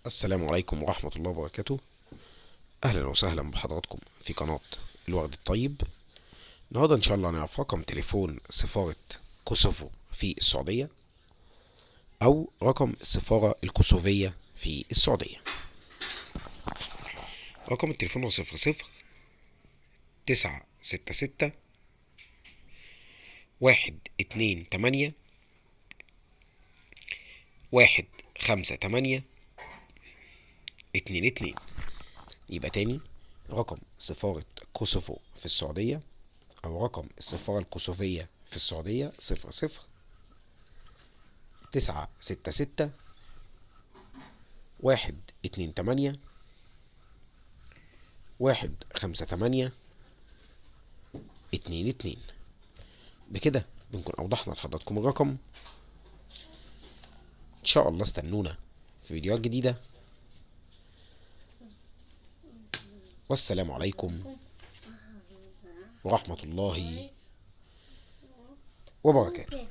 السلام عليكم ورحمة الله وبركاته. أهلا وسهلا بحضراتكم في قناة الورد الطيب. النهاردة إن شاء الله هنعرف رقم تليفون سفارة كوسوفو في السعودية أو رقم السفارة الكوسوفية في السعودية. رقم التليفون هو 00 966 128 158 22. يبقى تاني، رقم سفارة كوسوفو في السعودية أو رقم السفارة الكوسوفية في السعودية 00 966 128 158 22. بكده بنكون أوضحنا لحضراتكم الرقم. إن شاء الله استنونا في فيديوهات جديدة، والسلام عليكم ورحمة الله وبركاته.